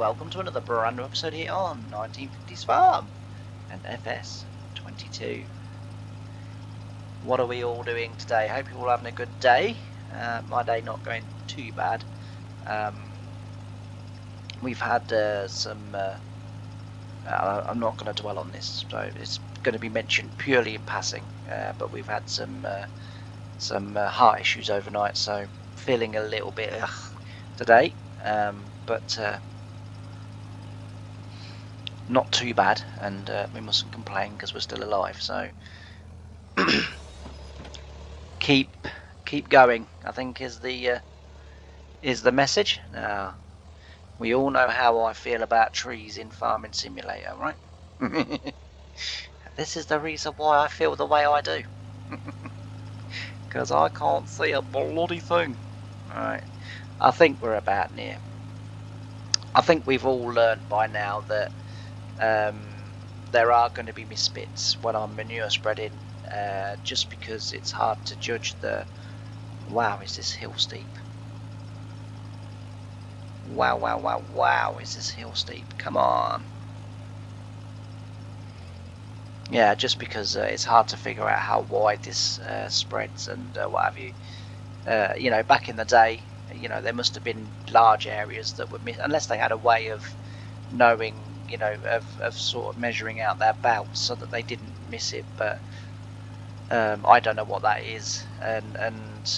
welcome to another brand new episode here on 1950's Farm and FS22. What are we all doing today? Hope you're all having a good day. My day not going too bad. We've had some... I'm not going to dwell on this, so it's going to be mentioned purely in passing. But we've had some heart issues overnight, so feeling a little bit today. But not too bad, and we mustn't complain because we're still alive. So keep going, I think is the message. Now, we all know how I feel about trees in Farming Simulator, right? This is the reason why I feel the way I do. Because I can't see a bloody thing. Alright, I think we're about near. I think we've all learned by now that there are going to be misfits when I'm manure spreading, just because it's hard to judge the... Wow, is this hill steep? Wow, is this hill steep? Come on. Yeah, just because it's hard to figure out how wide this spreads and what have you. You know, back in the day, you know, there must have been large areas that were missed, unless they had a way of knowing, you know, of sort of measuring out their belts so that they didn't miss it. But I don't know what that is, and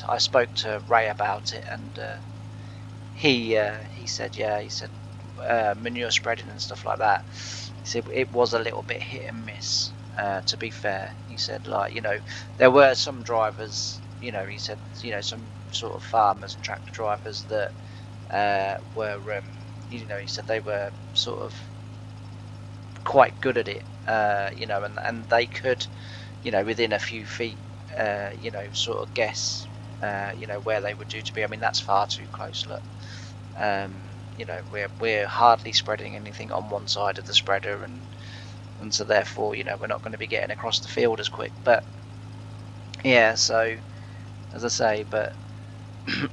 I spoke to Ray about it, and he said, yeah, he said manure spreading and stuff like that. He said it was a little bit hit and miss. To be fair, he said, like, you know, there were some drivers, you know, he said, you know, some sort of farmers and tractor drivers that were, you know, he said they were sort of quite good at it, you know, and they could, you know, within a few feet, you know, sort of guess, you know, where they were due to be. I mean, that's far too close. Look, you know, we're hardly spreading anything on one side of the spreader, and so therefore, you know, we're not going to be getting across the field as quick. But yeah, so as I say, but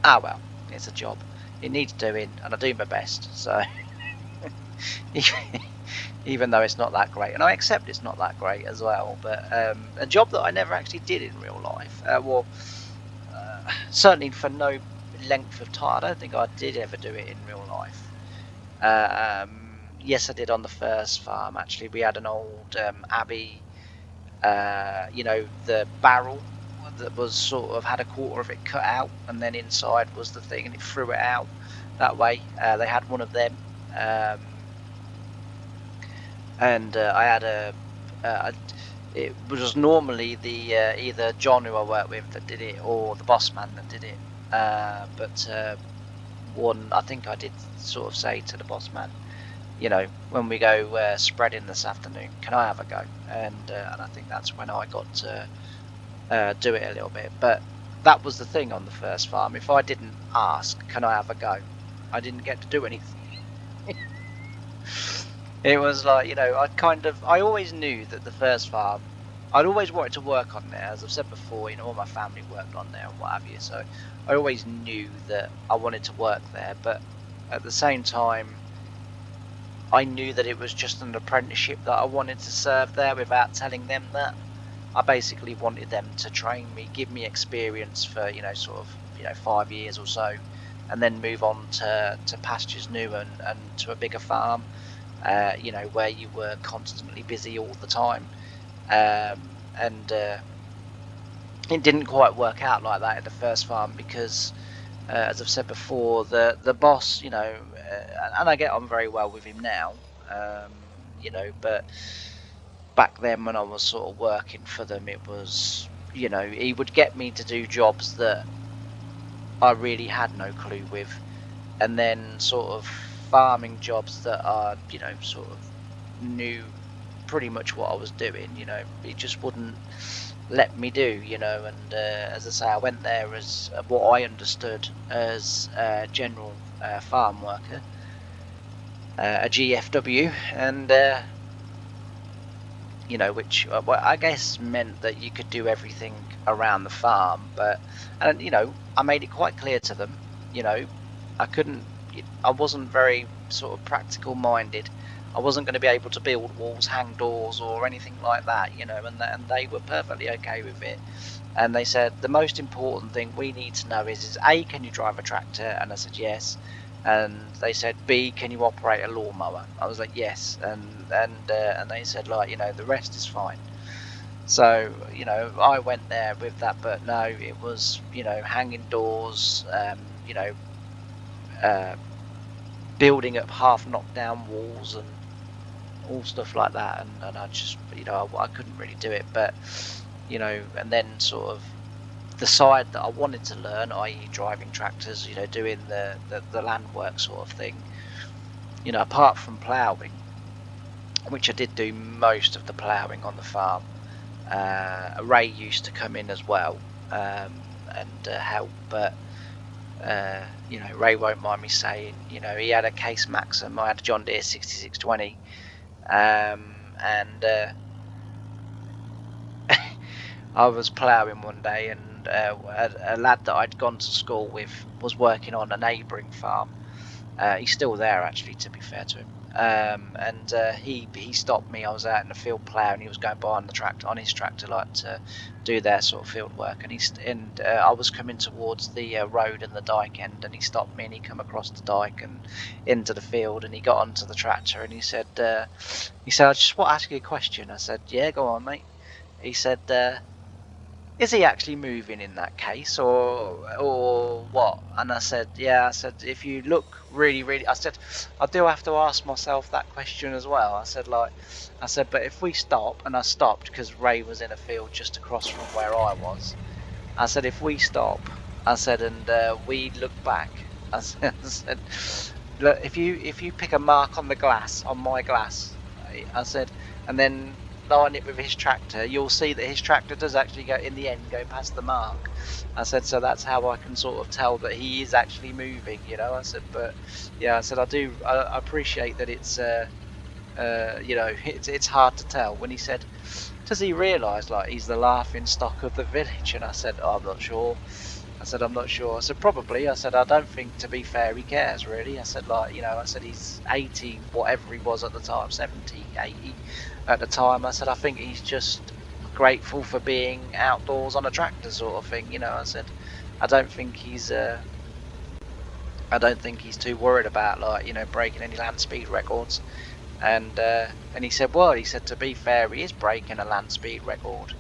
ah well, it's a job. It needs doing, and I do my best. So even though it's not that great, and I accept it's not that great as well, but a job that I never actually did in real life. Well, certainly for no length of time. I don't think I did ever do it in real life. Yes, I did on the first farm. Actually, we had an old Abbey, you know, the barrel that was sort of had a quarter of it cut out, and then inside was the thing, and it threw it out that way. They had one of them, and I had it was normally the either John who I worked with that did it, or the boss man that did it. But one, I think I did sort of say to the boss man, you know, when we go spreading this afternoon, can I have a go? And I think that's when I got to do it a little bit. But that was the thing on the first farm. If I didn't ask, can I have a go, I didn't get to do anything. It was like, you know, I always knew that the first farm, I'd always wanted to work on there. As I've said before, you know, all my family worked on there and what have you. So I always knew that I wanted to work there. But at the same time, I knew that it was just an apprenticeship that I wanted to serve there without telling them that. I basically wanted them to train me, give me experience for, you know, sort of, you know, 5 years or so, and then move on to pastures new and to a bigger farm, you know, where you were constantly busy all the time. And it didn't quite work out like that at the first farm because, as I've said before, the boss, you know, and I get on very well with him now, you know, but back then when I was sort of working for them, it was, you know, he would get me to do jobs that I really had no clue with, and then sort of farming jobs that I, you know, sort of knew pretty much what I was doing. You know, he just wouldn't let me do, you know. And as I say, I went there as what I understood as a general farm worker, a GFW, and you know, which well, I guess meant that you could do everything around the farm. But, and you know, I made it quite clear to them, you know, I wasn't very sort of practical minded. I wasn't going to be able to build walls, hang doors, or anything like that, you know, and they were perfectly okay with it. And they said the most important thing we need to know is A, can you drive a tractor? And I said yes. And they said B, can you operate a lawnmower? I was like yes. And they said, like, you know, the rest is fine. So, you know, I went there with that, but no, it was, you know, hanging doors, you know, uh, building up half knocked down walls and all stuff like that. And I just, you know, I couldn't really do it. But, you know, and then sort of the side that I wanted to learn, i.e. driving tractors, you know, doing the land work sort of thing, you know, apart from ploughing, which I did do most of the ploughing on the farm. Ray used to come in as well, and help, but you know, Ray won't mind me saying, you know, he had a Case Maxim, I had a John Deere 6620, and I was ploughing one day, and a lad that I'd gone to school with was working on a neighbouring farm. He's still there, actually, to be fair to him. And he stopped me. I was out in the field ploughing. He was going by on the tractor, on his tractor, like to do their sort of field work. And I was coming towards the road and the dike end, and he stopped me, and he come across the dike and into the field, and he got onto the tractor, and he said, I just want to ask you a question. I said, yeah, go on, mate. He said, is he actually moving in that case, or what? And I said, yeah. I said, if you look really, I said, I do have to ask myself that question as well. I said, but if we stop, and I stopped because Ray was in a field just across from where I was. I said, if we stop, I said, and we look back, I said, look, if you pick a mark on the glass, on my glass, I said, and then line it with his tractor, you'll see that his tractor does actually go, in the end, go past the mark. I said, so that's how I can sort of tell that he is actually moving, you know. I said, but yeah, I said, I appreciate that it's you know, it's hard to tell. When he said, does he realise, like, he's the laughing stock of the village? And I said, oh, I'm not sure. I said, I'm not sure. I said, probably. I said, I don't think, to be fair, he cares, really. I said, like, you know, I said, he's 80, whatever he was at the time, 70, 80 at the time. I said, I think he's just grateful for being outdoors on a tractor sort of thing, you know. I said, I don't think he's too worried about, like, you know, breaking any land speed records. And he said, well, he said, to be fair, he is breaking a land speed record.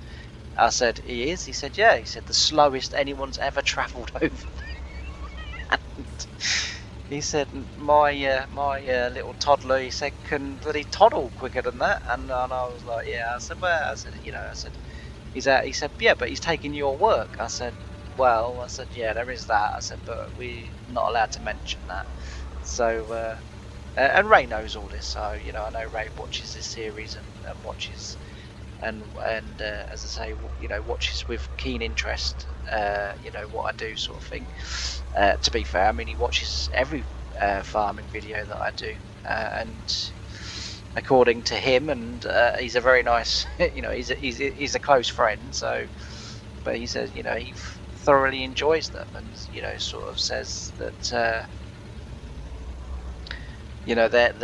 I said, he is? He said, yeah. He said, the slowest anyone's ever travelled over there. And he said, my little toddler, he said, can bloody toddle quicker than that? And I was like, yeah. I said, well, I said, you know, I said, he's out. He said, yeah, but he's taking your work. I said, well, I said, yeah, there is that. I said, but we're not allowed to mention that. So, and Ray knows all this, so, you know, I know Ray watches this series and watches, and as I say, you know, watches with keen interest, you know, what I do, sort of thing. To be fair, I mean, he watches every farming video that I do, and according to him, and he's a very nice, you know, he's a close friend. So, but he says, you know, he thoroughly enjoys them, and, you know, sort of says that. You know, they're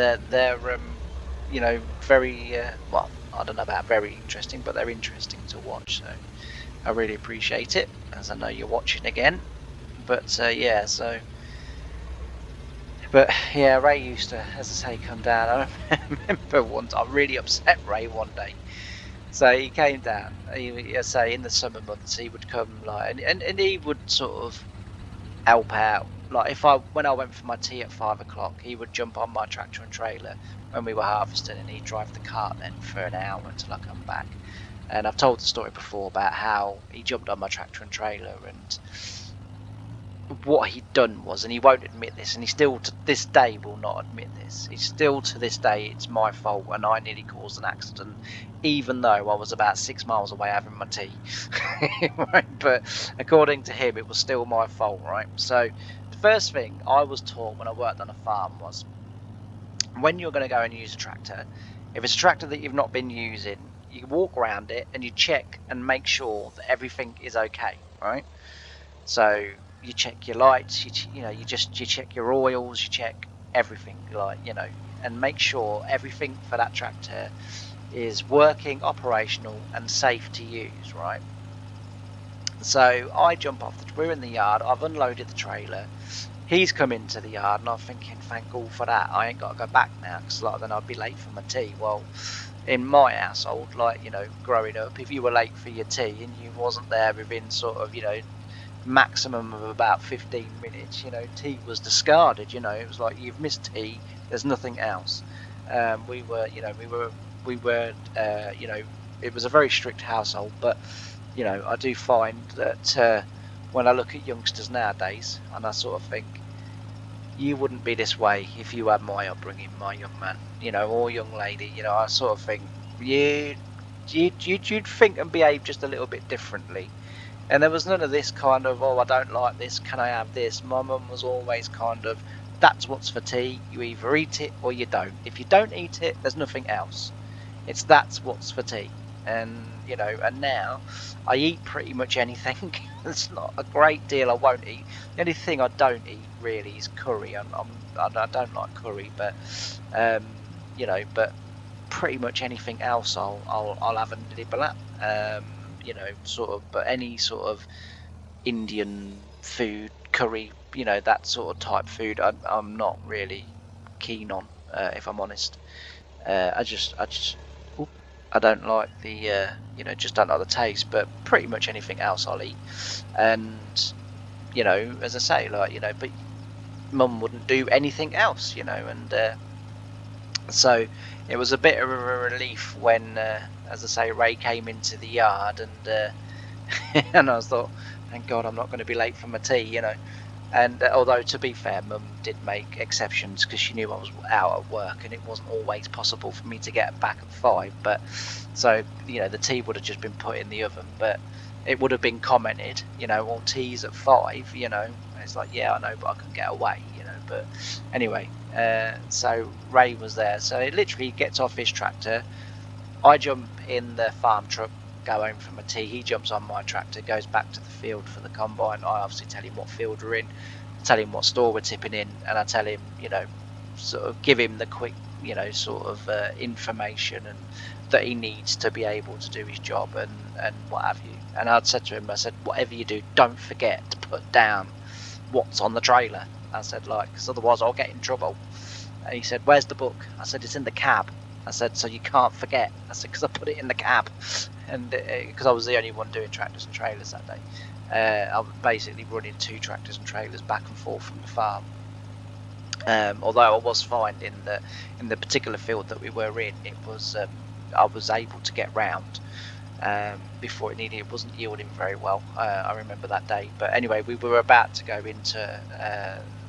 you know, very well, I don't know about very interesting, but they're interesting to watch. So I really appreciate it, as I know you're watching again. But yeah, so, but yeah, Ray used to, as I say, come down. I remember once I really upset Ray one day. So he came down. He say in the summer months he would come, like, and he would sort of help out. Like, when I went for my tea at 5 o'clock, he would jump on my tractor and trailer when we were harvesting, and he'd drive the cart then for an hour until I come back. And I've told the story before about how he jumped on my tractor and trailer, and what he'd done was, and he won't admit this, and he still to this day will not admit this, he's still to this day, it's my fault and I nearly caused an accident, even though I was about 6 miles away having my tea. Right? But according to him, it was still my fault, right? So the first thing I was taught when I worked on a farm was, when you're going to go and use a tractor, if it's a tractor that you've not been using, you walk around it and you check and make sure that everything is okay, right? So you check your lights, you check your oils, you check everything, like, and make sure everything for that tractor is working, operational, and safe to use, right? So I jump off we're in the yard, I've unloaded the trailer. He's come into the yard, and I'm thinking, thank God for that. I ain't got to go back now, because like then I'd be late for my tea. Well, in my household, like, growing up, if you were late for your tea and you wasn't there within sort of, maximum of about 15 minutes, tea was discarded. It was like, you've missed tea, there's nothing else. We were, it was a very strict household, but I do find that when I look at youngsters nowadays, and I sort of think, you wouldn't be this way if you had my upbringing, my young man, or young lady. I sort of think you'd think and behave just a little bit differently. And there was none of this kind of, oh, I don't like this, can I have this? My mum was always kind of, that's what's for tea. You either eat it or you don't. If you don't eat it, there's nothing else. That's what's for tea. And and now I eat pretty much anything. It's not a great deal I won't eat. The only thing I don't eat really is curry. I don't like curry, but but pretty much anything else I'll have a nibble at. Sort of, but any sort of Indian food, curry, that sort of type food, I'm not really keen on, if I'm honest. Oop, I don't like the, just don't like the taste. But pretty much anything else I'll eat. And as I say, like, but mum wouldn't do anything else, and so it was a bit of a relief when, as I say, Ray came into the yard, and and I thought, thank God I'm not going to be late for my tea. And although, to be fair, mum did make exceptions, because she knew I was out at work and it wasn't always possible for me to get back at 5. But so, the tea would have just been put in the oven, but it would have been commented, all tea's at 5. It's like, yeah, I know, but I can get away. But anyway, so Ray was there. So it literally gets off his tractor. I jump in the farm truck, go home from my tea. He jumps on my tractor, goes back to the field for the combine. I obviously tell him what field we're in, tell him what store we're tipping in, and I tell him, sort of give him the quick, sort of information and that he needs to be able to do his job, and what have you. And I'd said to him, I said, whatever you do, don't forget to put down what's on the trailer. I said, like, because otherwise I'll get in trouble. And he said, where's the book? I said, it's in the cab. I said, so you can't forget. I said, because I put it in the cab. And because I was the only one doing tractors and trailers that day. I was basically running 2 tractors and trailers back and forth from the farm. Although I was fine in the particular field that we were in, it was I was able to get round before it wasn't yielding very well. I remember that day. But anyway, we were about to go into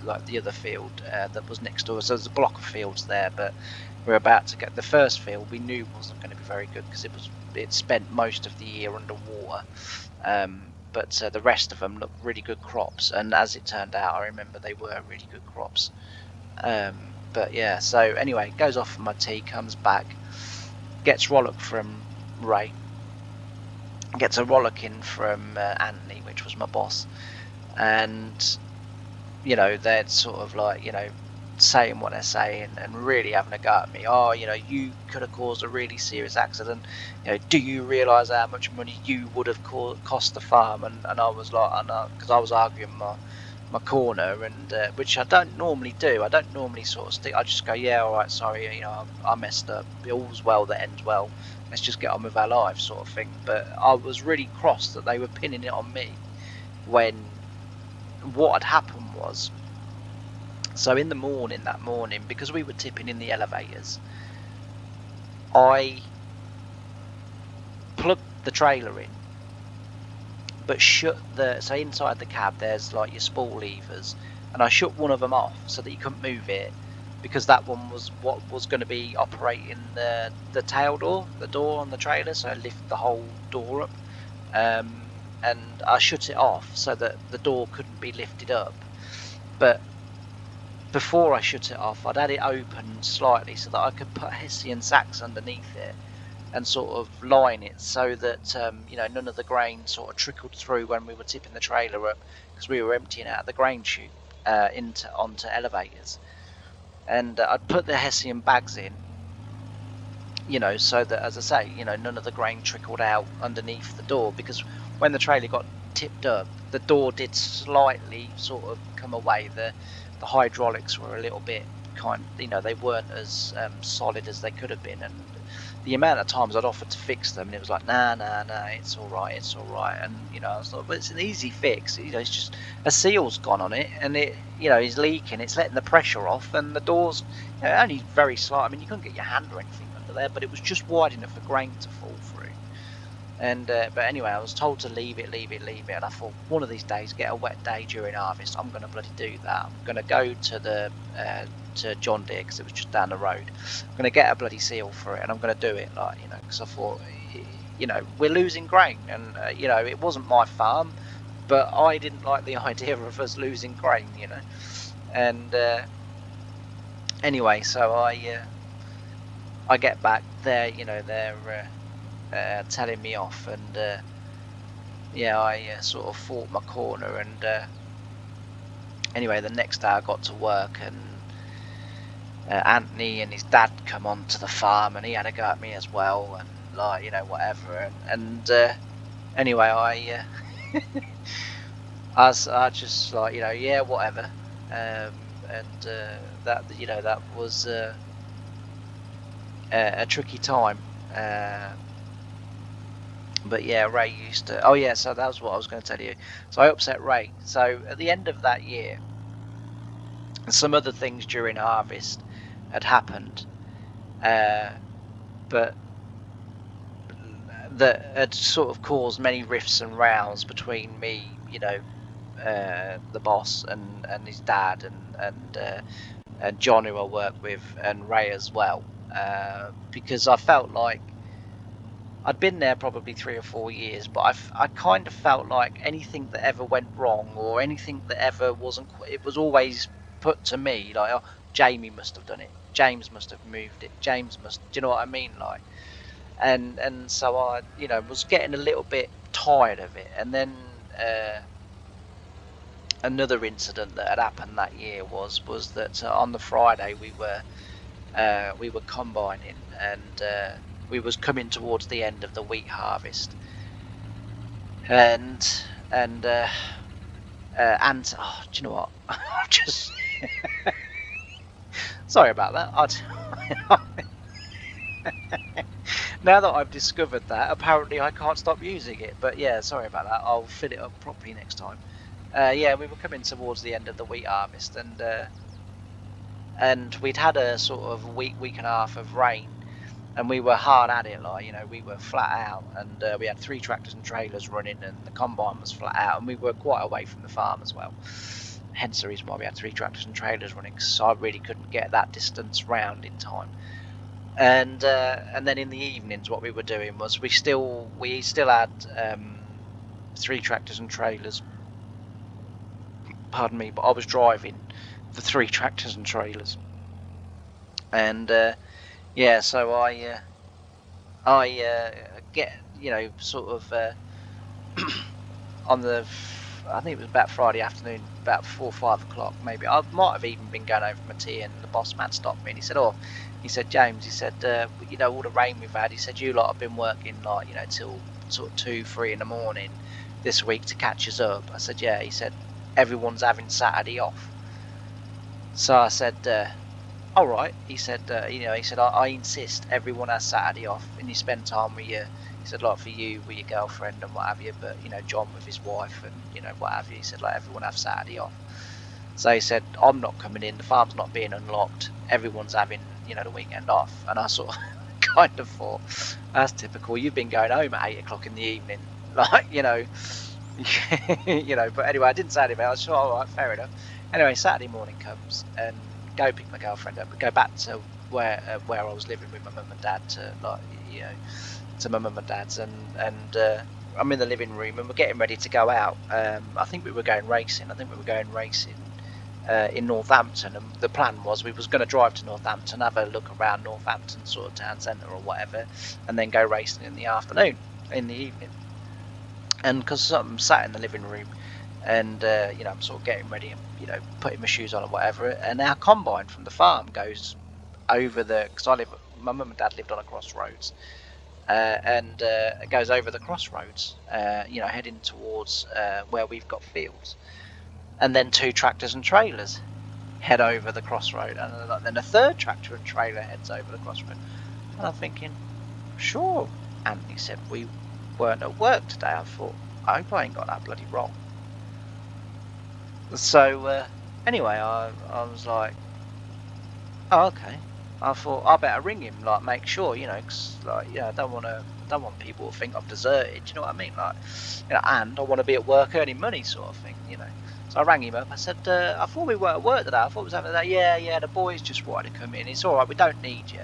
like the other field that was next door. So there's a block of fields there, but we were about to get the first field. We knew wasn't going to be very good, because it spent most of the year underwater. But the rest of them looked really good crops, and as it turned out, I remember they were really good crops. But yeah, so anyway, goes off for my tea, comes back, gets rollock from Ray, gets a rollicking from Anthony, which was my boss, and they're sort of like, saying what they're saying and really having a go at me. Oh, you could have caused a really serious accident. Do you realise how much money you would have cost the farm? And I was like, because I was arguing my corner, and which I don't normally do. I don't normally sort of stick. I just go, yeah, all right, sorry, I messed up. All's well that ends well. Let's just get on with our lives, sort of thing. But I was really cross that they were pinning it on me, when what had happened was, so in the morning, that morning, because we were tipping in the elevators, I plugged the trailer in, but so inside the cab there's like your spool levers, and I shut one of them off so that you couldn't move it, because that one was what was going to be operating the tail door, the door on the trailer, so I lift the whole door up, and I shut it off so that the door couldn't be lifted up. But before I shut it off, I'd had it open slightly so that I could put Hessian sacks underneath it and sort of line it so that none of the grain sort of trickled through when we were tipping the trailer up, because we were emptying out the grain chute onto elevators. and I'd put the Hessian bags in, so that, as I say, none of the grain trickled out underneath the door, because when the trailer got tipped up, the door did slightly sort of come away. The hydraulics were a little bit they weren't as solid as they could have been, and the amount of times I'd offered to fix them, and it was like, nah, it's all right, and I was like, well, it's an easy fix, it's just a seal's gone on it, and it, is leaking, it's letting the pressure off, and the door's only very slight. I mean, you couldn't get your hand or anything under there, but it was just wide enough for grain to fall through. And but anyway, I was told to leave it, and I thought, one of these days, get a wet day during harvest, I'm going to bloody do that. I'm going to go to the to John Deere, because it was just down the road. I'm going to get a bloody seal for it, and I'm going to do it, because I thought, we're losing grain, and it wasn't my farm, but I didn't like the idea of us losing grain, and anyway, so I get back there, they're telling me off, and I sort of fought my corner, and anyway, the next day I got to work, and Anthony and his dad come onto the farm, and he had a go at me as well, and whatever, and anyway, I just yeah, whatever, and that was a tricky time. But yeah, Ray used to. Oh yeah, so that was what I was going to tell you. So I upset Ray. So at the end of that year, some other things during harvest had happened, but that had sort of caused many rifts and rows between me, the boss, and his dad, and John, who I work with, and Ray as well, because I felt like I'd been there probably 3 or 4 years, but I kind of felt like anything that ever went wrong, or anything that ever wasn't, it was always put to me, like, oh, Jamie must have done it, James must have moved it, James must, do you know what I mean, like, and so I, was getting a little bit tired of it. And then another incident that had happened that year was that on the Friday we were combining, and we was coming towards the end of the wheat harvest, and oh, do you know what? I'm just sorry about that. Now that I've discovered that, apparently I can't stop using it. But yeah, sorry about that. I'll fill it up properly next time. Yeah, we were coming towards the end of the wheat harvest, and we'd had a sort of week and a half of rain, and we were hard at it, we were flat out, and we had 3 tractors and trailers running, and the combine was flat out, and we were quite away from the farm as well. Hence the reason why we had 3 tractors and trailers running, so I really couldn't get that distance round in time. And then in the evenings, what we were doing was we still had 3 tractors and trailers. Pardon me, but I was driving the 3 tractors and trailers, and yeah, so I get sort of on the, I think it was about Friday afternoon, about 4 or 5 o'clock maybe. I might have even been going over my tea, and the boss man stopped me, and he said, "Oh," he said, "James," he said, all the rain we've had," he said, "you lot have been working till sort of 2, 3 in the morning this week to catch us up." I said, "Yeah." He said, "Everyone's having Saturday off." So I said, "All right." He said, he said, I insist everyone has Saturday off, and you spend time with your," he said, "like for you with your girlfriend and what have you, but John with his wife and what have you." He said, like, everyone have Saturday off. So he said, "I'm not coming in, the farm's not being unlocked, everyone's having the weekend off." And I sort of kind of thought, that's typical, you've been going home at 8 o'clock in the evening, like, but anyway, I didn't say anything. I was sure, all right, fair enough. Anyway, Saturday morning comes, and go pick my girlfriend up, go back to where I was living with my mum and dad, to to my mum and dad's, and I'm in the living room, and we're getting ready to go out. I think we were going racing. In Northampton, and the plan was we was going to drive to Northampton, have a look around Northampton sort of town centre or whatever, and then go racing in the afternoon, in the evening. And because I'm sat in the living room, and I'm sort of getting ready and putting my shoes on or whatever, and our combine from the farm goes over because my mum and dad lived on a crossroads, and it goes over the crossroads, heading towards where we've got fields, and then two tractors and trailers head over the crossroad, and then a third tractor and trailer heads over the crossroad, and I'm thinking, sure, Anthony said we weren't at work today. I thought, I hope I ain't got that bloody wrong. So anyway, I was like, oh, okay. I thought I better ring him, like make sure, because I don't want people to think I've deserted. Do you know what I mean? Like, and I want to be at work earning money, sort of thing. So I rang him up. I said, I thought we weren't at work today. I thought we was having a day. Yeah, the boys just wanted to come in. It's all right. We don't need you.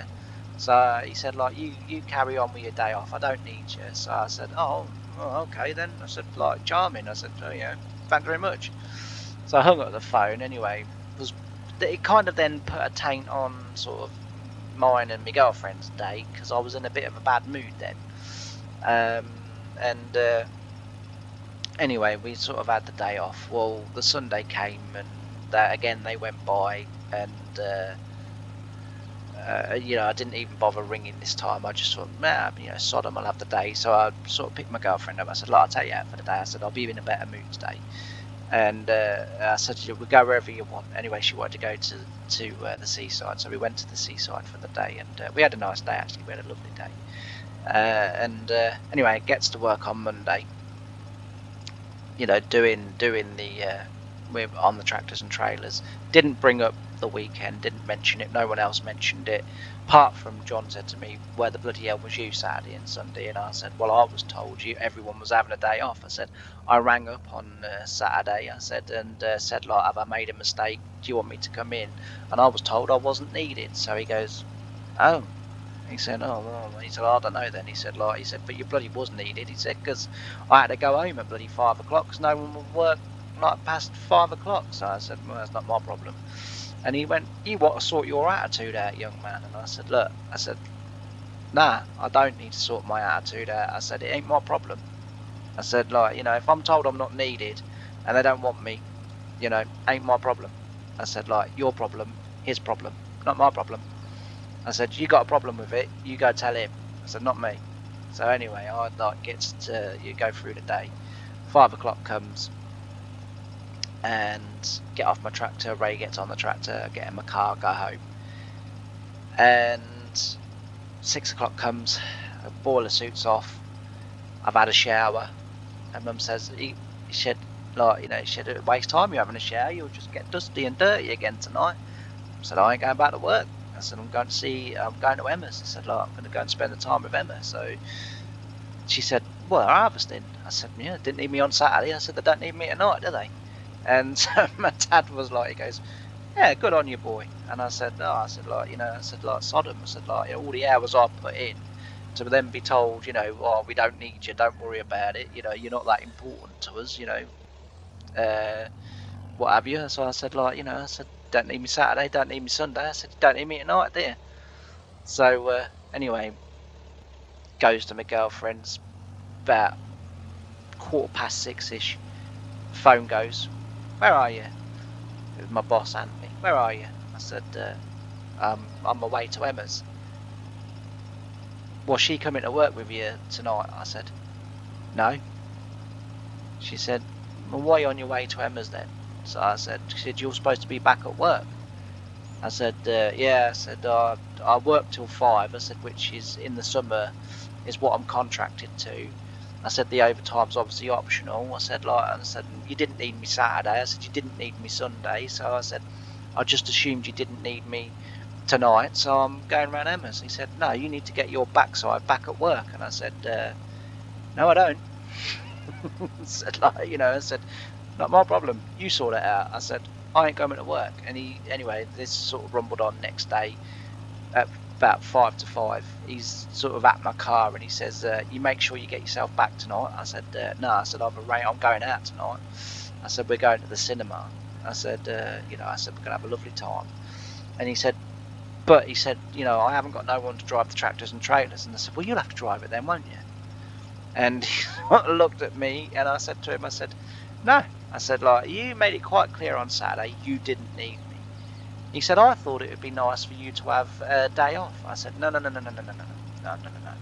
So he said, like, you carry on with your day off. I don't need you. So I said, oh, okay then. I said, like, charming. I said, oh yeah, thanks very much. So I hung up the phone anyway. It kind of then put a taint on sort of mine and my girlfriend's day, because I was in a bit of a bad mood then. And anyway, we sort of had the day off. Well, the Sunday came, and they went by, and I didn't even bother ringing this time. I just thought, sod 'em, I'll have the day. So I sort of picked my girlfriend up. I said, look, I'll take you out for the day. I said, I'll be in a better mood today. And I said, we'll go wherever you want. Anyway, she wanted to go to the seaside, so we went to the seaside for the day, and we had a nice day, actually. We had a lovely day. Anyway, it gets to work on Monday, doing the we're on the tractors and trailers. Didn't bring up the weekend, didn't mention it, no one else mentioned it, apart from John said to me, where the bloody hell was you Saturday and Sunday? And I said, well, I was told everyone was having a day off. I said, I rang up on Saturday, I said, and said, like, have I made a mistake? Do you want me to come in? And I was told I wasn't needed. So he goes, oh. He said, oh, well, he said, I don't know then. He said, but you bloody was needed. He said, because I had to go home at bloody 5 o'clock because no one would work like past 5 o'clock. So I said, well, that's not my problem. And he went, you want to sort your attitude out, young man? And I said, look, nah, I don't need to sort my attitude out. I said, it ain't my problem. I said, if I'm told I'm not needed and they don't want me, ain't my problem. I said, your problem, his problem, not my problem. I said, you got a problem with it, you go tell him. I said, not me. So anyway, I you go through the day. 5 o'clock comes, and get off my tractor. Ray gets on the tractor, get in my car, go home. And 6 o'clock comes, a boiler suit's off. I've had a shower, and Mum says, he said, waste time you having a shower. You'll just get dusty and dirty again tonight. I said, I ain't going back to work. I said, I'm going to Emma's. I said, I'm going to go and spend the time with Emma. So she said, well, they're harvesting. I said, yeah, didn't need me on Saturday. I said, they don't need me tonight, do they? And so my dad was like, he goes, yeah, good on you, boy. And I said, Sodom. I said, all the hours I put in to then be told, oh, we don't need you, don't worry about it. You're not that important to us, what have you. So I said, don't need me Saturday, don't need me Sunday. I said, you don't need me tonight, do you? So anyway, goes to my girlfriend's about 6:15ish. Phone goes, where are you? It was my boss, Anthony. Where are you? I said, I'm on my way to Emma's. Was she coming to work with you tonight? I said, no. She said, well, why are you on your way to Emma's then? So I said, she said, you're supposed to be back at work. I said, yeah. I said, I work till 5. I said, which is in the summer is what I'm contracted to. I said, the overtime's obviously optional. I said, you didn't need me Saturday. I said, you didn't need me Sunday. So I said, I just assumed you didn't need me tonight. So I'm going around Emma's. He said, no, you need to get your backside back at work. And I said, no, I don't. I said, not my problem. You sort it out. I said, I ain't coming to work. And anyway, this sort of rumbled on next day at about 5 to 5. He's sort of at my car and he says, you make sure you get yourself back tonight. I said, no. I said, I'm going out tonight. I said, we're going to the cinema. I said, we're going to have a lovely time. And he said, I haven't got no one to drive the tractors and trailers. And I said, well, you'll have to drive it then, won't you? And he looked at me, and I said to him, I said, no. I said, like, you made it quite clear on Saturday you didn't need me. He said, I thought it would be nice for you to have a day off. I said, no, no, no, no, no, no, no, no, no, no, no, no.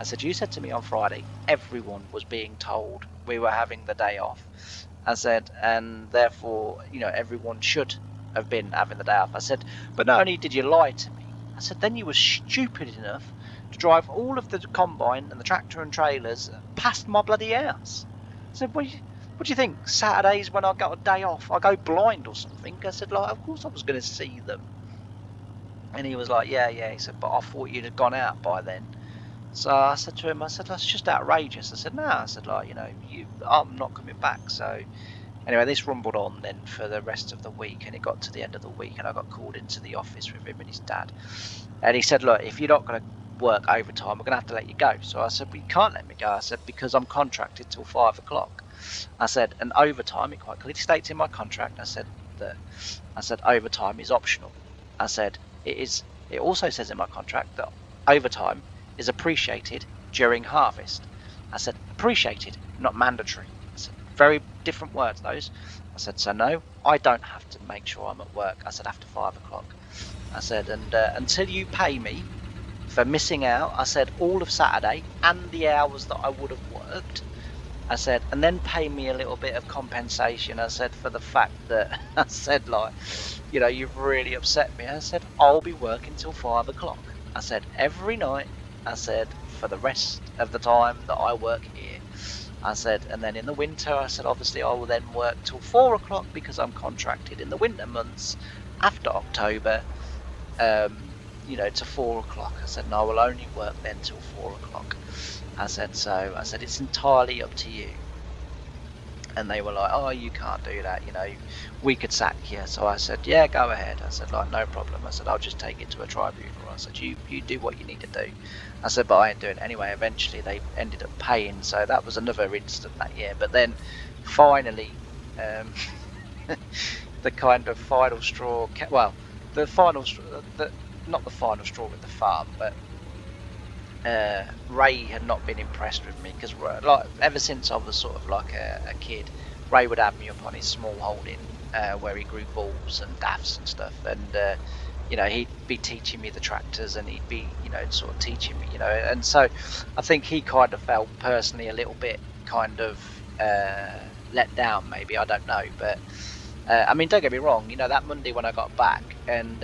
I said, you said to me on Friday, everyone was being told we were having the day off. I said, and therefore, everyone should have been having the day off. I said, but not only did you lie to me, I said, then you were stupid enough to drive all of the combine and the tractor and trailers past my bloody house. I said, what do you think? Saturdays when I got a day off, I go blind or something? I said, like, of course I was going to see them. And he was like, yeah. He said, but I thought you'd have gone out by then. So I said to him, I said, that's just outrageous. I said, no. I said, like, I'm not coming back. So anyway, this rumbled on then for the rest of the week, and it got to the end of the week, and I got called into the office with him and his dad. And he said, look, if you're not going to work overtime, we're going to have to let you go. So I said, well, you can't let me go. I said, because I'm contracted till 5 o'clock. I said, and overtime, it quite clearly states in my contract, I said overtime is optional. I said, it also says in my contract that overtime is appreciated during harvest. I said, appreciated, not mandatory. I said, very different words, those. I said, so no, I don't have to make sure I'm at work. I said, after 5 o'clock. I said, and until you pay me for missing out, I said, all of Saturday and the hours that I would have worked, I said, and then pay me a little bit of compensation, I said, for the fact that, I said, like, you've really upset me. I said, I'll be working till 5 o'clock. I said, every night, I said, for the rest of the time that I work here. I said, and then in the winter, I said, obviously I will then work till 4 o'clock because I'm contracted in the winter months after October, to 4 o'clock. I said, and I will only work then till 4 o'clock. I said, it's entirely up to you. And they were like, oh, you can't do that, we could sack you. So I said, yeah, go ahead. I said, like, no problem. I said, I'll just take it to a tribunal. I said, you do what you need to do. I said, but I ain't doing it anyway. Eventually they ended up paying, so that was another incident that year. But then finally, the kind of final straw, the final straw, not the final straw with the farm, but Ray had not been impressed with me because, like, ever since I was sort of like a kid, Ray would have me up on his small holding where he grew bulbs and daffs and stuff, and he'd be teaching me the tractors, and he'd be sort of teaching me, and so I think he kind of felt personally a little bit kind of let down, maybe, I don't know, but I mean, don't get me wrong, that Monday when I got back, and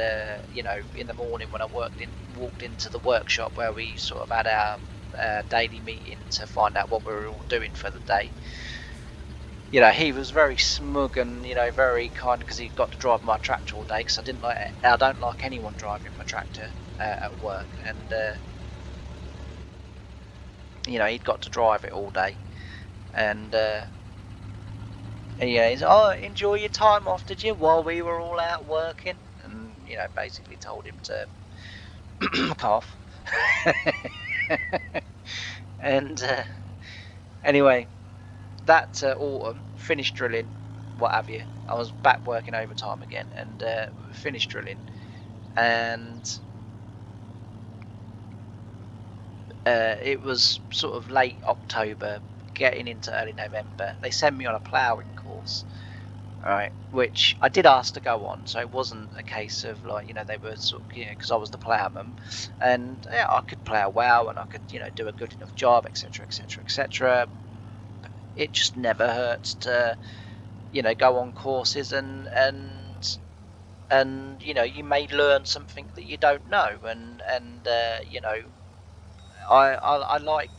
in the morning when I walked into the workshop where we sort of had our daily meeting to find out what we were all doing for the day, he was very smug and very kind, because he got to drive my tractor all day, because I don't like anyone driving my tractor at work, and he'd got to drive it all day, and yeah, he's, oh, enjoy your time off, did you, while we were all out working? And, basically told him to cough. And anyway, that autumn, finished drilling, what have you. I was back working overtime again, and finished drilling. And it was sort of late October, getting into early November. They sent me on a ploughing course. Right, which I did ask to go on, so it wasn't a case of like, they were sort of, because I was the ploughman, and yeah, I could plough well, and I could, do a good enough job, etc., etc., etc. It just never hurts to, go on courses, and you may learn something that you don't know, and I like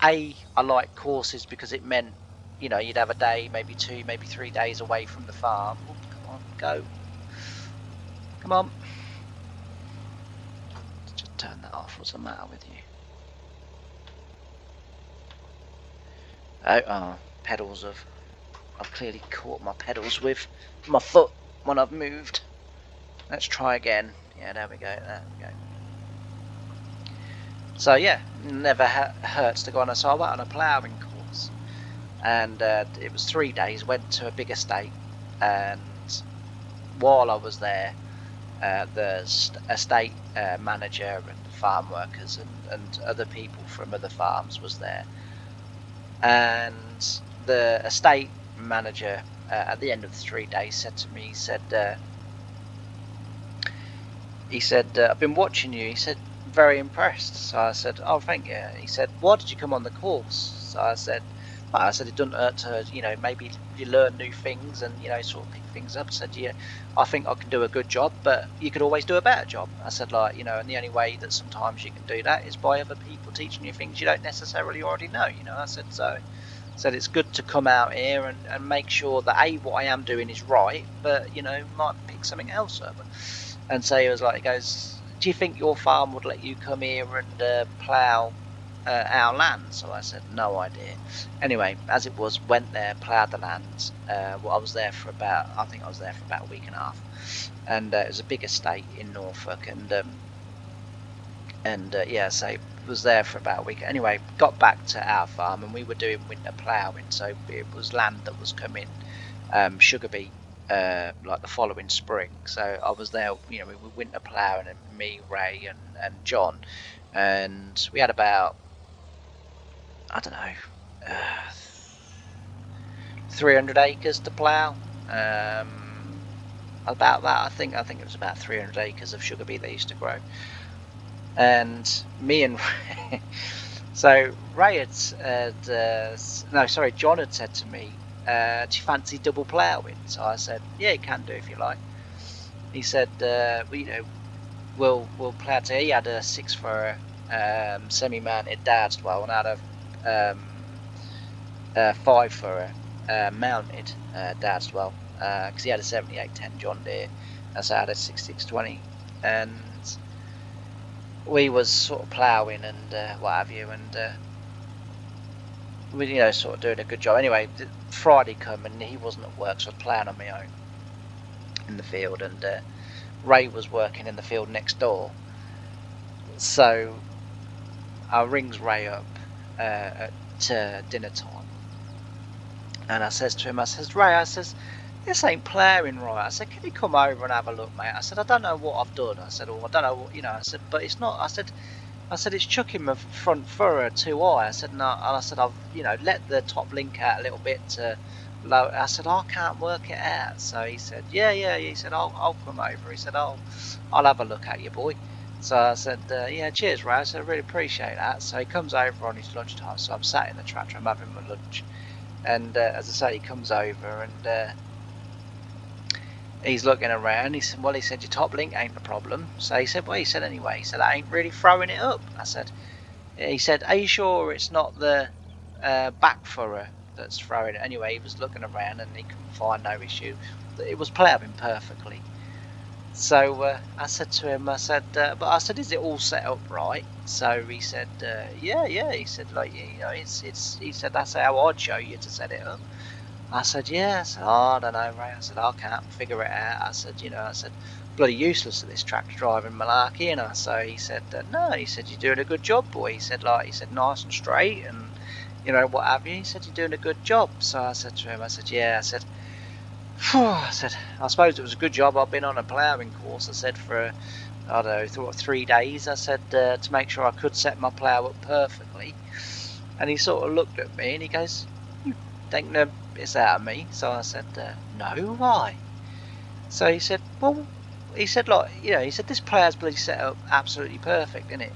I like courses because it meant, you'd have a day, maybe 2, maybe 3 days away from the farm. Oh, come on, go. Come on. Just turn that off. What's the matter with you? Oh, pedals I've clearly caught my pedals with my foot when I've moved. Let's try again. Yeah, there we go. There we go. So yeah, never hurts to go on a. So I went on a ploughing course, and it was 3 days. Went to a big estate, and while I was there, the estate manager and farm workers and other people from other farms was there, And the estate manager at the end of the 3 days said to me, he said, I've been watching you. He said, very impressed. So I said, oh, thank you. He said, why did you come on the course? So I said, it doesn't hurt to, maybe you learn new things and, sort of pick things up. I said, yeah, I think I can do a good job, but you could always do a better job. I said, and the only way that sometimes you can do that is by other people teaching you things you don't necessarily already know, I said, said it's good to come out here and make sure that what I am doing is right, but might pick something else up. And so he goes, do you think your farm would let you come here and plough our land? So I said, no idea. Anyway, as it was, went there, ploughed the land. I was there for about a week and a half, and it was a big estate in Norfolk, so was there for about a week. Anyway, got back to our farm and we were doing winter ploughing, so it was land that was coming sugar beet like the following spring. So I was there, we were winter ploughing, and me, Ray, and John, and we had about, I don't know, 300 acres to plough. About that, I think it was about 300 acres of sugar beet they used to grow. And me and so Ray John had said to me, do you fancy double ploughing? So I said, yeah, you can do if you like. He said, we'll plough together. He had a 6 for semi-mounted dad's well, and I had a 5 for mounted dad's well, because he had a 7810 John Deere, and so I had a 6620, and we was sort of ploughing and what have you, and we sort of doing a good job. Anyway, Friday come and he wasn't at work, so I was ploughing on my own in the field, and Ray was working in the field next door. So I rings Ray up at dinner time, and I says to him, Ray, this ain't ploughing right. I said, can you come over and have a look, mate? I said, I don't know what I've done. I said, I don't know what, I said, but it's not. I said it's chucking my front furrow too high. I said, no. And I said, I've let the top link out a little bit to low. I said, I can't work it out. So he said, yeah. He said, I'll come over. He said, I'll have a look at you, boy. So I said, yeah, cheers, Ray. I said, I really appreciate that. So he comes over on his lunchtime. So I'm sat in the tractor, I'm having my lunch, and as I say, he comes over and he's looking around. He said, your top link ain't the problem. So he said, he said anyway. He said, I ain't really throwing it up. He said, are you sure it's not the back furrow that's throwing it? Anyway, he was looking around and he couldn't find no issue. It was ploughing perfectly. So I said to him, is it all set up right? So he said, yeah. He said, he said, that's how I'd show you to set it up. I said, yeah. I said, I don't know, Ray. I said, I can't figure it out. I said, bloody useless at this tractor driving malarkey. So he said, no. He said, you're doing a good job, boy. He said, nice and straight and, what have you. He said, you're doing a good job. So I said to him, yeah. I said, I suppose it was a good job I've been on a ploughing course. I said, for, I don't know, 3 days. I said, to make sure I could set my plough up perfectly. And he sort of looked at me and he goes, you think the piss out of me? So I said, no, why? So he said, he said, this plough's bloody set up absolutely perfect, isn't it?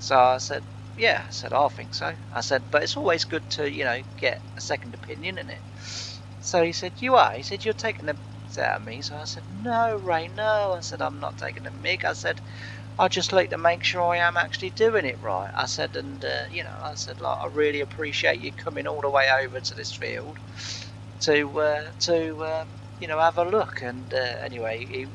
So I said, yeah. I said, I think so. I said, but it's always good to, get a second opinion, isn't it? So he said, you are? He said, you're taking the piss out of me? So I said, no, Ray, no. I said, I'm not taking the mick. I said, I just like to make sure I am actually doing it right. I said, and I really appreciate you coming all the way over to this field to have a look. And anyway,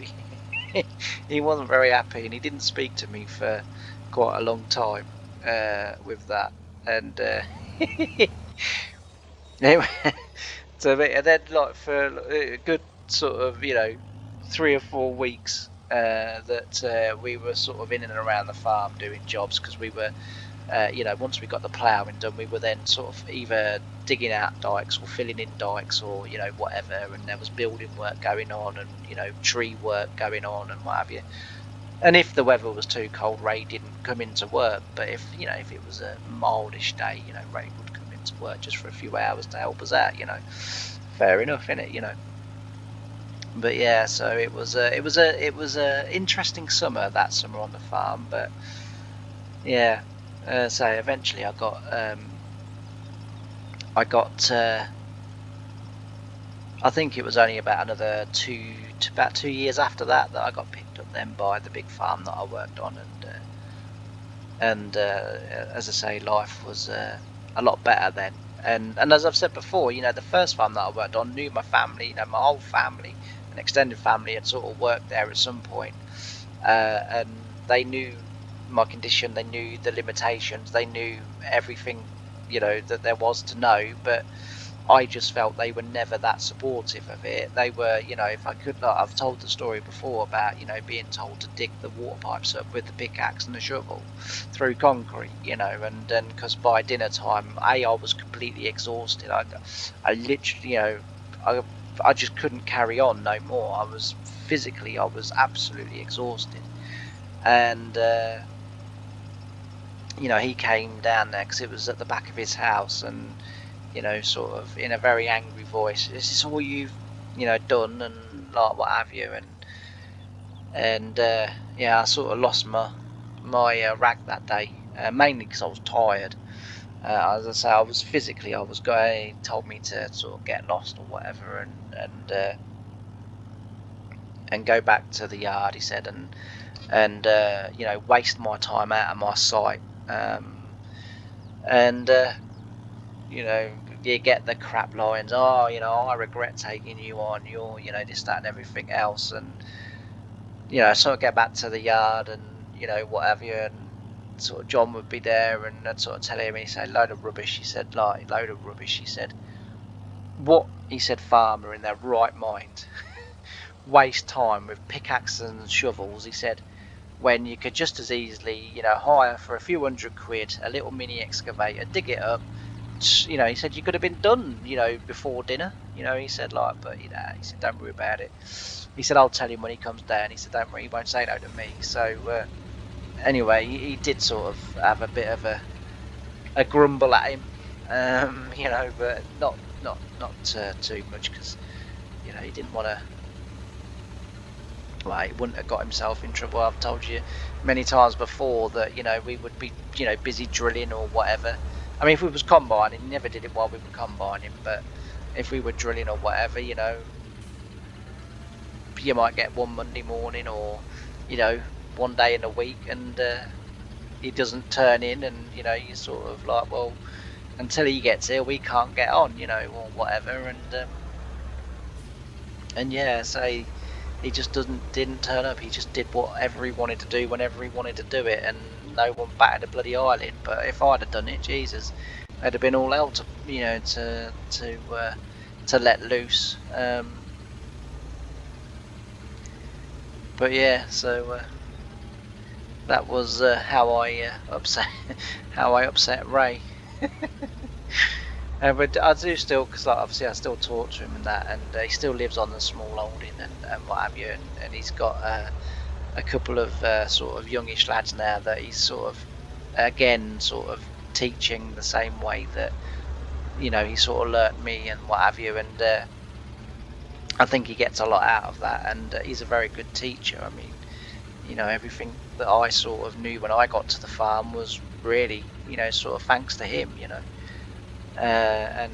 he wasn't very happy, and he didn't speak to me for quite a long time with that. And anyway, so then for a good sort of 3 or 4 weeks that we were sort of in and around the farm doing jobs, because we were once we got the ploughing done, we were then sort of either digging out dikes or filling in dikes or whatever, and there was building work going on and tree work going on and what have you. And if the weather was too cold, Ray didn't come into work, but if it was a mildish day, Ray would come in. to work just for a few hours to help us out, you know. Fair enough, innit, you know. But yeah, so it was a interesting summer, that summer on the farm. But yeah, so eventually I got I think it was only about another about 2 years after that that I got picked up then by the big farm that I worked on. And as I say, life was a lot better then. And as I've said before, you know, the first farm that I worked on knew my family, you know, my whole family and extended family had sort of worked there at some point, and they knew my condition, they knew the limitations, they knew everything, you know, that there was to know. But I just felt they were never that supportive of it. They were, you know, if I could, like, I've told the story before about, you know, being told to dig the water pipes up with the pickaxe and the shovel through concrete, you know, and then because by dinner time, I was completely exhausted. I literally, you know, I, I just couldn't carry on no more. I was absolutely exhausted. And, you know, he came down there because it was at the back of his house, and you know, sort of in a very angry voice, "Is this all you've, you know, done?" and like what have you. And yeah, I sort of lost my rag that day, mainly because I was tired. As I say, I was going. He told me to sort of get lost or whatever, and go back to the yard. He said, and you know, waste my time out of my sight. And You know, you get the crap lines. Oh, you know, I regret taking you on. You're, you know, this, that, and everything else. And you know, sort of get back to the yard, and you know, what have you. And sort of John would be there, and I'd sort of tell him. He said, "Load of rubbish." He said, "Like, load of rubbish." He said, "What?" He said, "Farmer in their right mind waste time with pickaxes and shovels." He said, when you could just as easily, you know, hire for a few £100 a little mini excavator, dig it up. You know, he said you could have been done, you know, before dinner. You know, he said, like, but you know, he said, don't worry about it. He said, I'll tell him when he comes down. He said, don't worry, he won't say no to me. So anyway, he did sort of have a bit of a grumble at him, you know, but not too much, because you know, he didn't want to. Like, he wouldn't have got himself in trouble. I've told you many times before that, you know, we would be, you know, busy drilling or whatever. I mean, if we was combining, he never did it while we were combining, but if we were drilling or whatever, you know, you might get one Monday morning, or, you know, one day in a week, and he doesn't turn in, and, you know, you're sort of like, well, until he gets here, we can't get on, you know, or whatever. And yeah, so he just didn't turn up. He just did whatever he wanted to do whenever he wanted to do it, and no one batted a bloody eyelid. But if I'd have done it, Jesus, they'd have been all hell to, you know, to let loose. But yeah, so that was how I upset how I upset Ray. But I do still, because like, obviously I still talk to him and that, and he still lives on the small holding and what have you, and he's got a couple of sort of youngish lads now that he's sort of, again, sort of teaching the same way that, you know, he sort of learnt me and what have you. And I think he gets a lot out of that, and he's a very good teacher. I mean, you know, everything that I sort of knew when I got to the farm was really, you know, sort of thanks to him, you know. And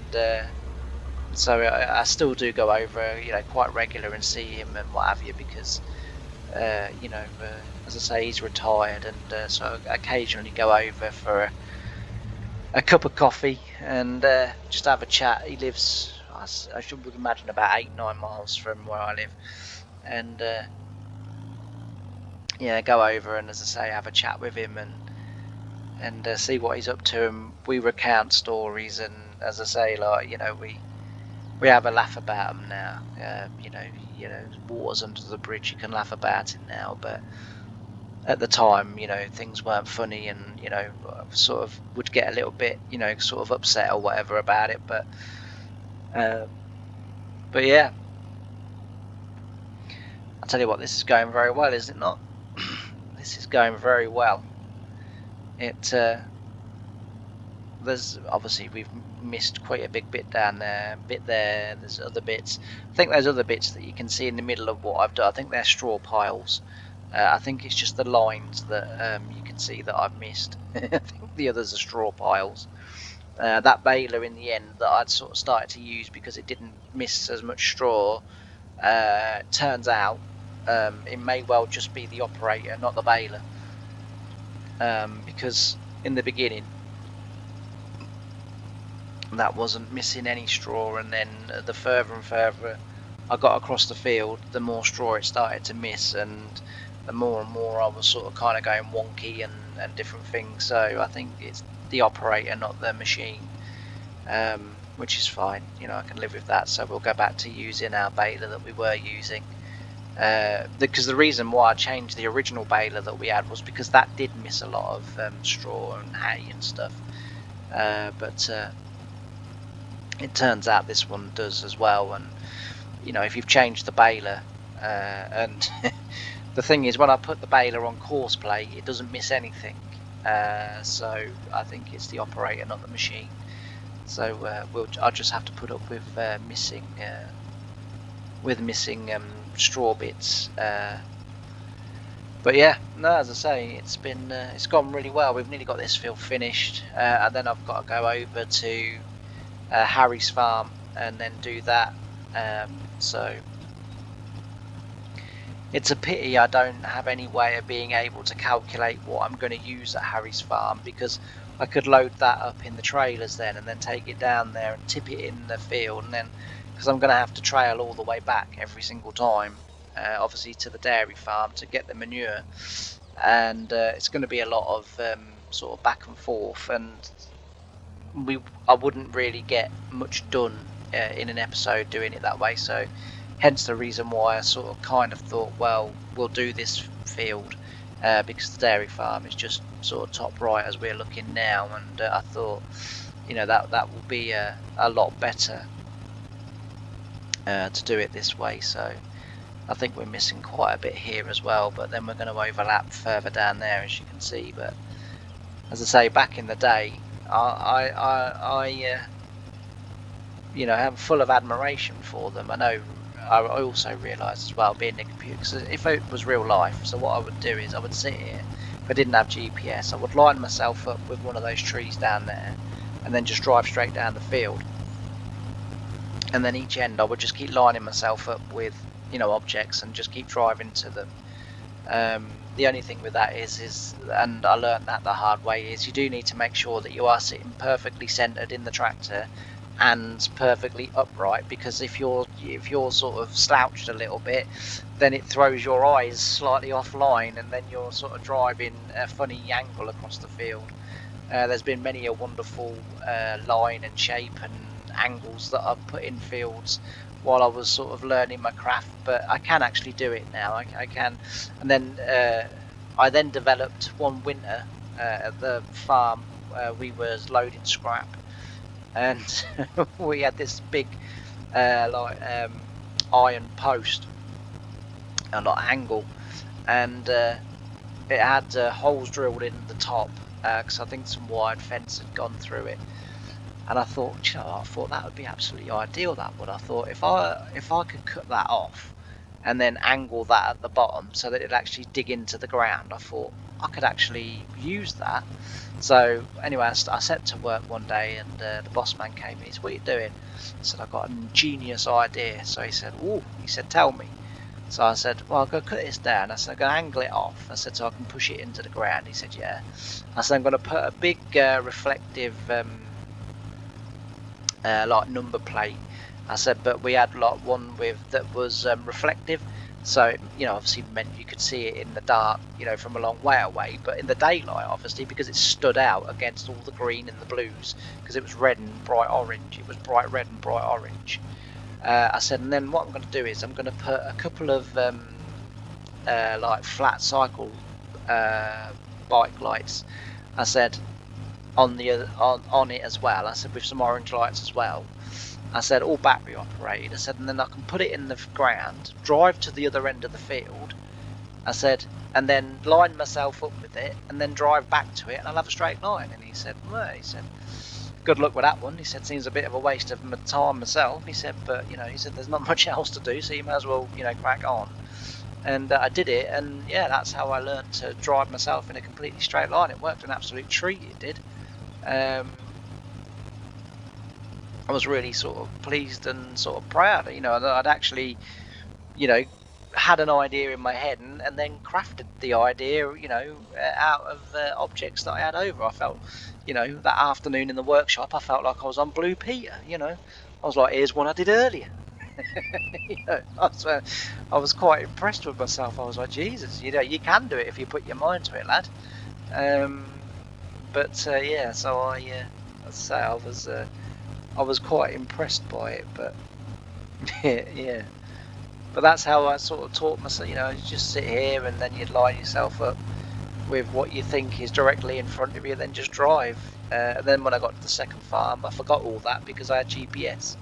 so I still do go over, you know, quite regular and see him and what have you, because you know, as I say, he's retired, and so I occasionally go over for a cup of coffee and just have a chat. He lives, I should imagine, about 8-9 miles from where I live, and yeah, go over and, as I say, have a chat with him, and see what he's up to, and we recount stories, and as I say, like, you know, we have a laugh about them now. You know, water's under the bridge. You can laugh about it now, but at the time, you know, things weren't funny, and you know, sort of would get a little bit, you know, sort of upset or whatever about it. But yeah, I'll tell you what, this is going very well, is it not? This is going very well. It there's obviously we've missed quite a big bit down there, bit there. There's other bits. I think there's other bits that you can see in the middle of what I've done. I think they're straw piles. I think it's just the lines that you can see that I've missed. I think the others are straw piles. That baler in the end that I'd sort of started to use because it didn't miss as much straw. Turns out it may well just be the operator, not the baler, because in the beginning that wasn't missing any straw, and then the further and further I got across the field, the more straw it started to miss, and the more and more I was sort of kind of going wonky and different things. So I think it's the operator, not the machine, which is fine. You know, I can live with that. So we'll go back to using our baler that we were using. Because the reason why I changed the original baler that we had was because that did miss a lot of straw and hay and stuff. But it turns out this one does as well. And you know, if you've changed the baler, and the thing is, when I put the baler on coarse plate, it doesn't miss anything. So I think it's the operator, not the machine. So I'll just have to put up with missing straw bits. But yeah, no, as I say, it's gone really well. We've nearly got this field finished, and then I've got to go over to Harry's farm and then do that. So it's a pity I don't have any way of being able to calculate what I'm going to use at Harry's farm, because I could load that up in the trailers then and then take it down there and tip it in the field, and then because I'm going to have to trail all the way back every single time, obviously to the dairy farm to get the manure, and it's going to be a lot of sort of back and forth, and I wouldn't really get much done in an episode doing it that way. So hence the reason why I sort of kind of thought, well, we'll do this field because the dairy farm is just sort of top right as we're looking now, and I thought, you know, that will be a lot better to do it this way. So I think we're missing quite a bit here as well, but then we're going to overlap further down there, as you can see. But as I say, back in the day, I you know, I'm full of admiration for them. I know. I also realised as well, being in a computer, because if it was real life, so what I would do is I would sit here. If I didn't have GPS, I would line myself up with one of those trees down there, and then just drive straight down the field. And then each end, I would just keep lining myself up with, you know, objects and just keep driving to them. The only thing with that is, and I learned that the hard way, is you do need to make sure that you are sitting perfectly centered in the tractor and perfectly upright, because if you're sort of slouched a little bit, then it throws your eyes slightly offline, and then you're sort of driving a funny angle across the field. There's been many a wonderful line and shape and angles that I've put in fields while I was sort of learning my craft, but I can actually do it now. I can. And then I then developed one winter at the farm. We was loading scrap, and we had this big iron post, a lot of angle, and it had holes drilled in the top, because I think some wired fence had gone through it. And I thought, you know, I thought that would be absolutely ideal. That would. I thought if I could cut that off and then angle that at the bottom so that it'd actually dig into the ground, I thought I could actually use that. So anyway, I set to work one day, and the boss man came in. He said, "What are you doing?" I said, "I've got a genius idea." So he said, "Oh," he said, "Tell me." So I said, "Well, I'll go cut this down." I said, "I'm going to angle it off." I said, "So I can push it into the ground." He said, "Yeah." I said, "I'm going to put a big reflective like number plate." I said, but we had like one that was reflective, so you know, obviously meant you could see it in the dark, you know, from a long way away, but in the daylight, obviously, because it stood out against all the green and the blues, because it was red and bright orange. It was bright red and bright orange. I said, and then what I'm going to do is I'm going to put a couple of like flat cycle bike lights. I said, on it as well. I said, with some orange lights as well. I said, all battery operated. I said, and then I can put it in the ground, drive to the other end of the field. I said, and then line myself up with it, and then drive back to it, and I'll have a straight line. And he said, well, good luck with that one. He said, seems a bit of a waste of my time myself. He said, but, you know, he said, there's not much else to do, so you may as well, you know, crack on. And I did it, and yeah, that's how I learned to drive myself in a completely straight line. It worked an absolute treat, it did. I was really sort of pleased and sort of proud, you know, that I'd actually, you know, had an idea in my head and then crafted the idea, you know, out of objects that I had over. I felt, you know, that afternoon in the workshop, I felt like I was on Blue Peter, you know. I was like, here's one I did earlier. You know, I was quite impressed with myself. I was like, Jesus, you know, you can do it if you put your mind to it, lad. But yeah, so I'd say I was quite impressed by it, but yeah. But that's how I sort of taught myself, you know, you just sit here and then you'd line yourself up with what you think is directly in front of you, then just drive. And then when I got to the second farm, I forgot all that because I had GPS.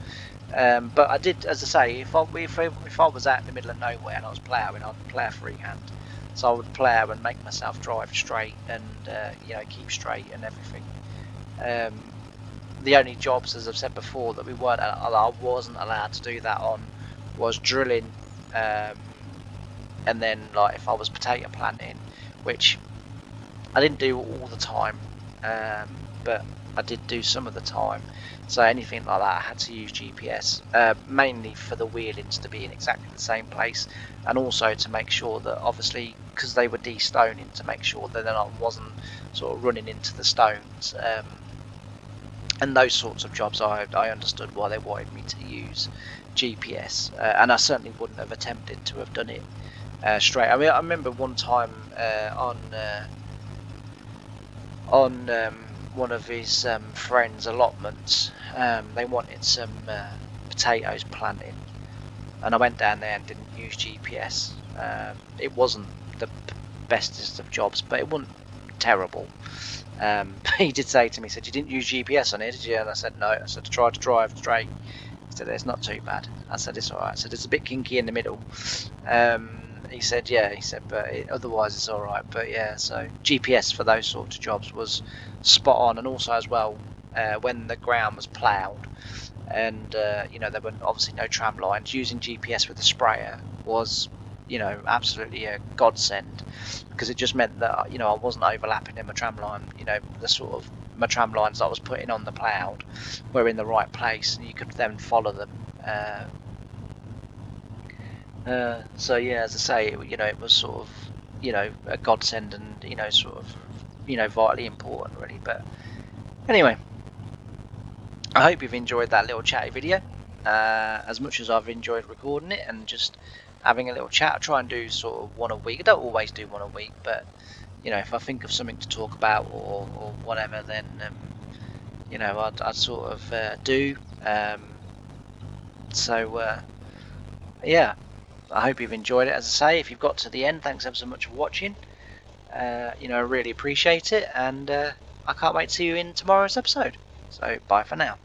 But I did, as I say, if I was out in the middle of nowhere and I was ploughing, I'd plough freehand. So I would plough and make myself drive straight and, you know, keep straight and everything. The only jobs, as I've said before, that I wasn't allowed to do that on was drilling, and then like if I was potato planting, which I didn't do all the time, but I did do some of the time. So anything like that, I had to use GPS, mainly for the wheelings to be in exactly the same place, and also to make sure that, obviously, because they were de-stoning, to make sure that I wasn't sort of running into the stones. And those sorts of jobs, I understood why they wanted me to use GPS, and I certainly wouldn't have attempted to have done it straight. I mean, I remember one time on one of his friends' allotments, they wanted some potatoes planting, and I went down there and didn't use GPS. It wasn't the bestest of jobs, but it wasn't terrible. He did say to me, he said, you didn't use GPS on it, did you? And I said, no. I said, I tried to drive straight. He said, it's not too bad. I said, it's alright. I said, it's a bit kinky in the middle. He said, yeah. He said, but otherwise it's alright. But yeah, so GPS for those sorts of jobs was spot on. And also as well, when the ground was ploughed and, you know, there were obviously no tram lines, using GPS with the sprayer was, you know, absolutely a godsend, because it just meant that, you know, I wasn't overlapping in my tram line. You know, the sort of my tram lines I was putting on the ploughed were in the right place, and you could then follow them. So yeah, as I say, you know, it was sort of, you know, a godsend, and, you know, sort of, you know, vitally important, really. But anyway, I hope you've enjoyed that little chatty video as much as I've enjoyed recording it and just having a little chat. I try and do sort of one a week. I don't always do one a week, but, you know, if I think of something to talk about or whatever, then you know, I'd sort of do. So yeah, I hope you've enjoyed it. As I say, if you've got to the end, thanks ever so much for watching. You know, I really appreciate it, and I can't wait to see you in tomorrow's episode. So bye for now.